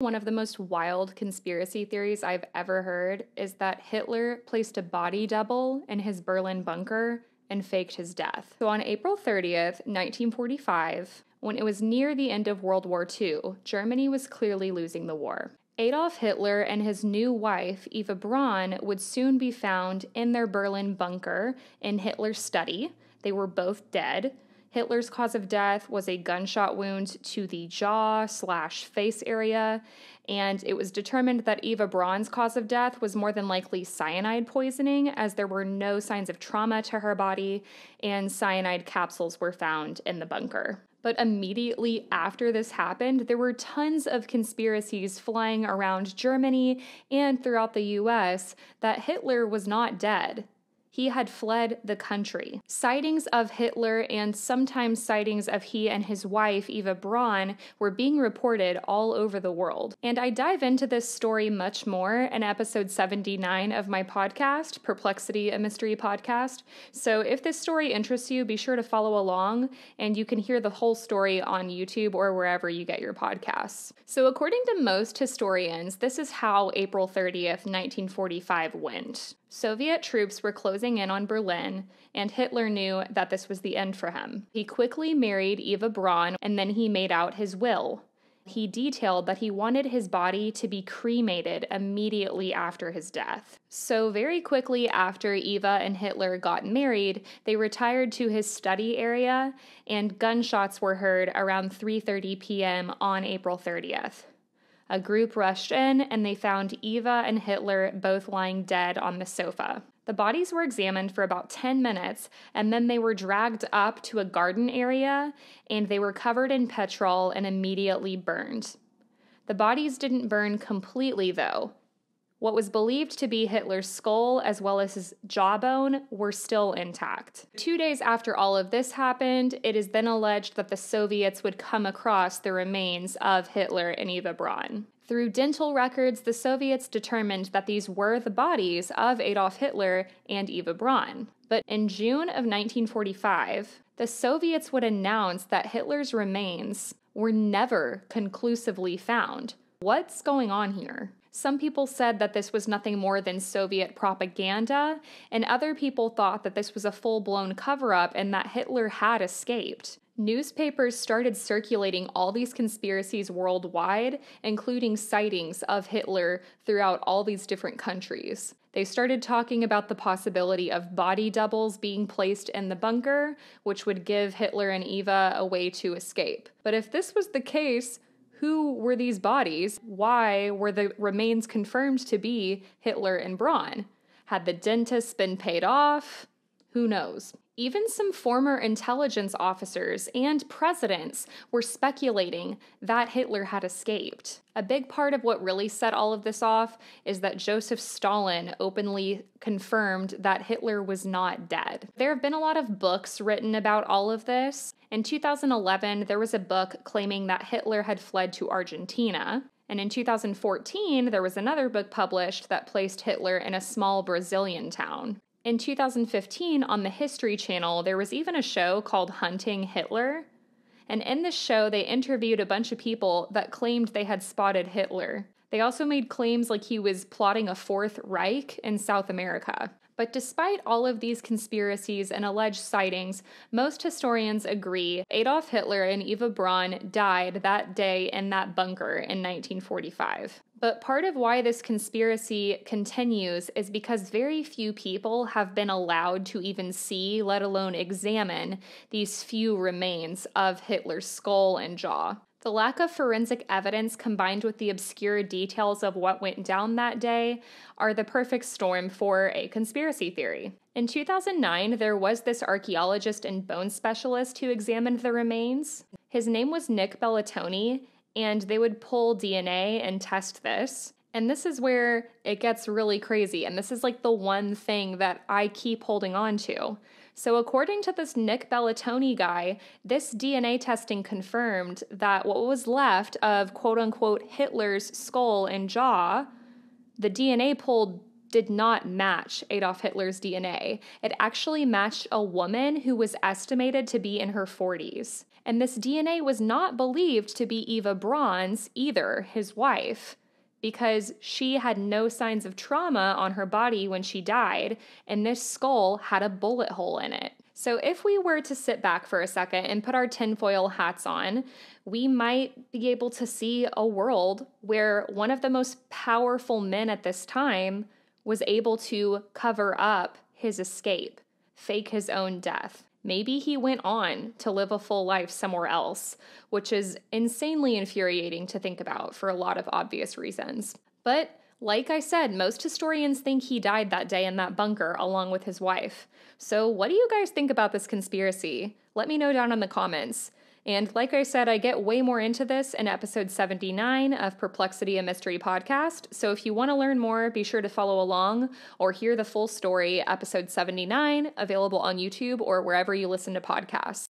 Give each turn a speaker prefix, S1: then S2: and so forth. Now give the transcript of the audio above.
S1: One of the most wild conspiracy theories I've ever heard is that Hitler placed a body double in his Berlin bunker and faked his death. So on April 30th, 1945, when it was near the end of World War II, Germany was clearly losing the war. Adolf Hitler and his new wife, Eva Braun, would soon be found in their Berlin bunker in Hitler's study. They were both dead. Hitler's cause of death was a gunshot wound to the jaw/face area, and it was determined that Eva Braun's cause of death was more than likely cyanide poisoning, as there were no signs of trauma to her body, and cyanide capsules were found in the bunker. But immediately after this happened, there were tons of conspiracies flying around Germany and throughout the US that Hitler was not dead. He had fled the country. Sightings of Hitler and sometimes sightings of he and his wife, Eva Braun, were being reported all over the world. And I dive into this story much more in episode 79 of my podcast, Perplexity, a Mystery Podcast. So if this story interests you, be sure to follow along, and you can hear the whole story on YouTube or wherever you get your podcasts. So according to most historians, this is how April 30th, 1945 went. Soviet troops were closing in on Berlin, and Hitler knew that this was the end for him. He quickly married Eva Braun, and then he made out his will. He detailed that he wanted his body to be cremated immediately after his death. So very quickly after Eva and Hitler got married, they retired to his study area, and gunshots were heard around 3:30 p.m. on April 30th. A group rushed in, and they found Eva and Hitler both lying dead on the sofa. The bodies were examined for about 10 minutes, and then they were dragged up to a garden area, and they were covered in petrol and immediately burned. The bodies didn't burn completely, though. What was believed to be Hitler's skull as well as his jawbone were still intact. 2 days after all of this happened, it is then alleged that the Soviets would come across the remains of Hitler and Eva Braun. Through dental records, the Soviets determined that these were the bodies of Adolf Hitler and Eva Braun. But in June of 1945, the Soviets would announce that Hitler's remains were never conclusively found. What's going on here? Some people said that this was nothing more than Soviet propaganda, and other people thought that this was a full-blown cover-up and that Hitler had escaped. Newspapers started circulating all these conspiracies worldwide, including sightings of Hitler throughout all these different countries. They started talking about the possibility of body doubles being placed in the bunker, which would give Hitler and Eva a way to escape. But if this was the case, who were these bodies? Why were the remains confirmed to be Hitler and Braun? Had the dentists been paid off? Who knows? Even some former intelligence officers and presidents were speculating that Hitler had escaped. A big part of what really set all of this off is that Joseph Stalin openly confirmed that Hitler was not dead. There have been a lot of books written about all of this. In 2011, there was a book claiming that Hitler had fled to Argentina. And in 2014, there was another book published that placed Hitler in a small Brazilian town. In 2015, on the History Channel, there was even a show called Hunting Hitler. And in this show, they interviewed a bunch of people that claimed they had spotted Hitler. They also made claims like he was plotting a Fourth Reich in South America. But despite all of these conspiracies and alleged sightings, most historians agree Adolf Hitler and Eva Braun died that day in that bunker in 1945. But part of why this conspiracy continues is because very few people have been allowed to even see, let alone examine, these few remains of Hitler's skull and jaw. The lack of forensic evidence combined with the obscure details of what went down that day are the perfect storm for a conspiracy theory. In 2009, there was this archaeologist and bone specialist who examined the remains. His name was Nick Bellatoni, and they would pull DNA and test this. And this is where it gets really crazy, and this is like the one thing that I keep holding on to. So according to this Nick Bellatoni guy, this DNA testing confirmed that what was left of quote-unquote Hitler's skull and jaw, the DNA pulled did not match Adolf Hitler's DNA. It actually matched a woman who was estimated to be in her 40s. And this DNA was not believed to be Eva Braun's either, his wife, because she had no signs of trauma on her body when she died, and this skull had a bullet hole in it. So if we were to sit back for a second and put our tinfoil hats on, we might be able to see a world where one of the most powerful men at this time was able to cover up his escape, fake his own death. Maybe he went on to live a full life somewhere else, which is insanely infuriating to think about for a lot of obvious reasons. But like I said, most historians think he died that day in that bunker along with his wife. So what do you guys think about this conspiracy? Let me know down in the comments. And like I said, I get way more into this in episode 79 of Perplexity, a Mystery Podcast. So if you want to learn more, be sure to follow along or hear the full story, episode 79, available on YouTube or wherever you listen to podcasts.